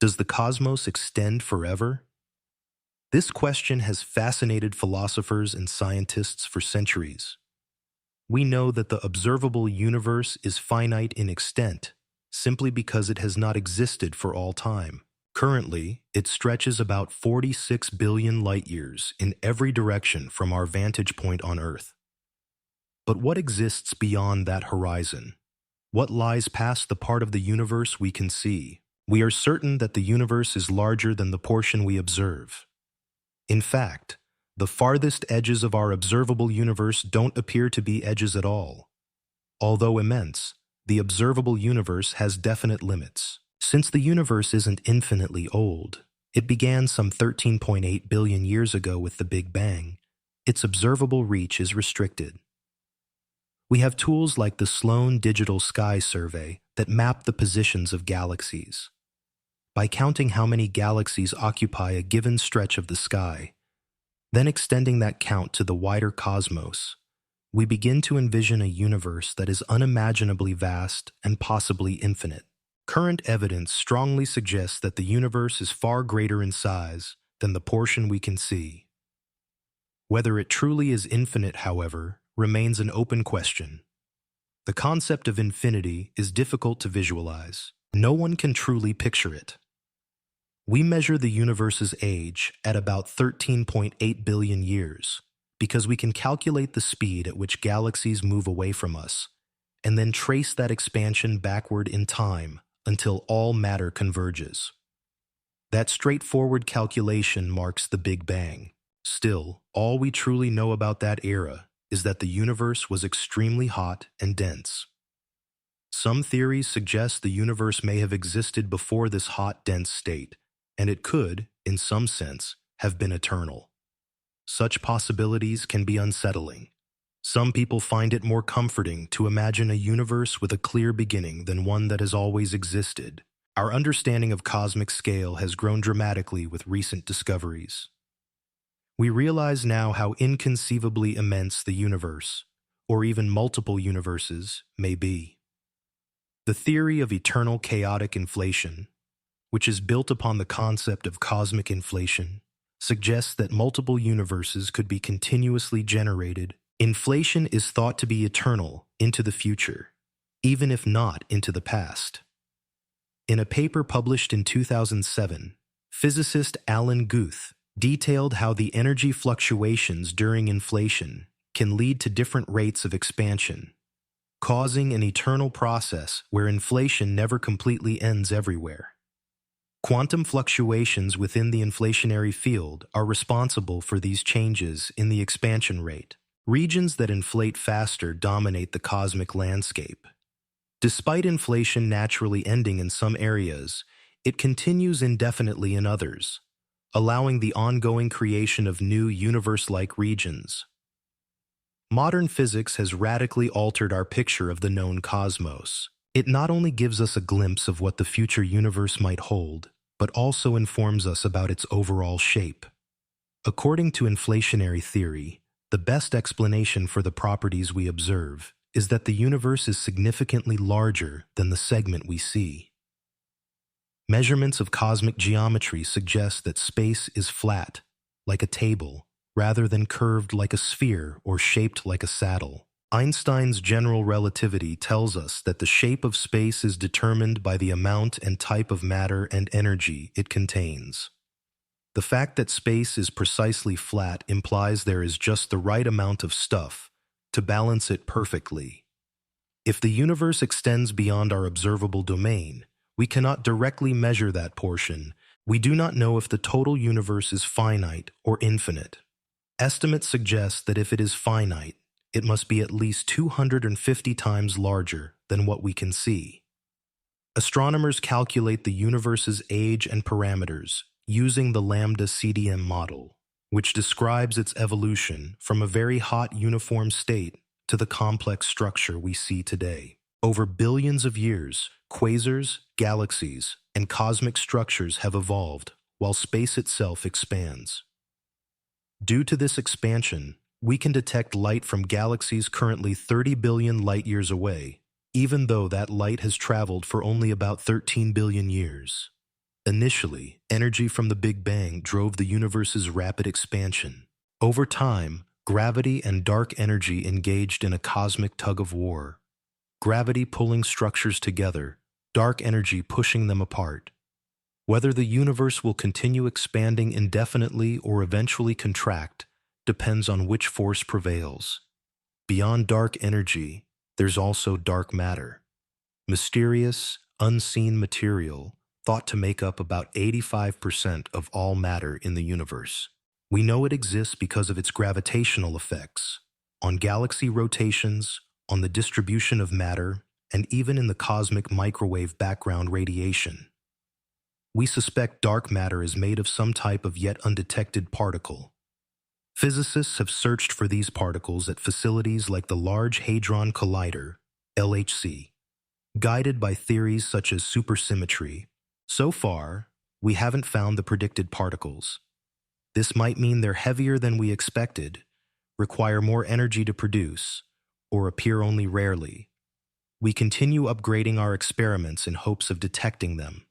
Does the cosmos extend forever? This question has fascinated philosophers and scientists for centuries. We know that the observable universe is finite in extent, simply because it has not existed for all time. Currently, it stretches about 46 billion light-years in every direction from our vantage point on Earth. But what exists beyond that horizon? What lies past the part of the universe we can see? We are certain that the universe is larger than the portion we observe. In fact, the farthest edges of our observable universe don't appear to be edges at all. Although immense, the observable universe has definite limits. Since the universe isn't infinitely old, it began some 13.8 billion years ago with the Big Bang, its observable reach is restricted. We have tools like the Sloan Digital Sky Survey that map the positions of galaxies. By counting how many galaxies occupy a given stretch of the sky, then extending that count to the wider cosmos, we begin to envision a universe that is unimaginably vast and possibly infinite. Current evidence strongly suggests that the universe is far greater in size than the portion we can see. Whether it truly is infinite, however, remains an open question. The concept of infinity is difficult to visualize. No one can truly picture it. We measure the universe's age at about 13.8 billion years because we can calculate the speed at which galaxies move away from us and then trace that expansion backward in time until all matter converges. That straightforward calculation marks the Big Bang. Still, all we truly know about that era is that the universe was extremely hot and dense. Some theories suggest the universe may have existed before this hot, dense state, and it could, in some sense, have been eternal. Such possibilities can be unsettling. Some people find it more comforting to imagine a universe with a clear beginning than one that has always existed. Our understanding of cosmic scale has grown dramatically with recent discoveries. We realize now how inconceivably immense the universe, or even multiple universes, may be. The theory of eternal chaotic inflation, which is built upon the concept of cosmic inflation, suggests that multiple universes could be continuously generated. Inflation is thought to be eternal into the future, even if not into the past. In a paper published in 2007, physicist Alan Guth detailed how the energy fluctuations during inflation can lead to different rates of expansion, causing an eternal process where inflation never completely ends everywhere. Quantum fluctuations within the inflationary field are responsible for these changes in the expansion rate. Regions that inflate faster dominate the cosmic landscape. Despite inflation naturally ending in some areas, it continues indefinitely in others, allowing the ongoing creation of new universe-like regions. Modern physics has radically altered our picture of the known cosmos. It not only gives us a glimpse of what the future universe might hold, but also informs us about its overall shape. According to inflationary theory, the best explanation for the properties we observe is that the universe is significantly larger than the segment we see. Measurements of cosmic geometry suggest that space is flat, like a table, rather than curved like a sphere or shaped like a saddle. Einstein's general relativity tells us that the shape of space is determined by the amount and type of matter and energy it contains. The fact that space is precisely flat implies there is just the right amount of stuff to balance it perfectly. If the universe extends beyond our observable domain, we cannot directly measure that portion. We do not know if the total universe is finite or infinite. Estimates suggest that if it is finite, it must be at least 250 times larger than what we can see. Astronomers calculate the universe's age and parameters using the lambda CDM model, which describes its evolution from a very hot uniform state to the complex structure we see today. Over billions of years, quasars, galaxies, and cosmic structures have evolved while space itself expands. Due to this expansion, we can detect light from galaxies currently 30 billion light-years away, even though that light has traveled for only about 13 billion years. Initially, energy from the Big Bang drove the universe's rapid expansion. Over time, gravity and dark energy engaged in a cosmic tug-of-war. Gravity pulling structures together, dark energy pushing them apart. Whether the universe will continue expanding indefinitely or eventually contract depends on which force prevails. Beyond dark energy, there's also dark matter. Mysterious, unseen material thought to make up about 85% of all matter in the universe. We know it exists because of its gravitational effects, on galaxy rotations, on the distribution of matter, and even in the cosmic microwave background radiation. We suspect dark matter is made of some type of yet undetected particle. Physicists have searched for these particles at facilities like the Large Hadron Collider, LHC. Guided by theories such as supersymmetry, so far, we haven't found the predicted particles. This might mean they're heavier than we expected, require more energy to produce, or appear only rarely. We continue upgrading our experiments in hopes of detecting them.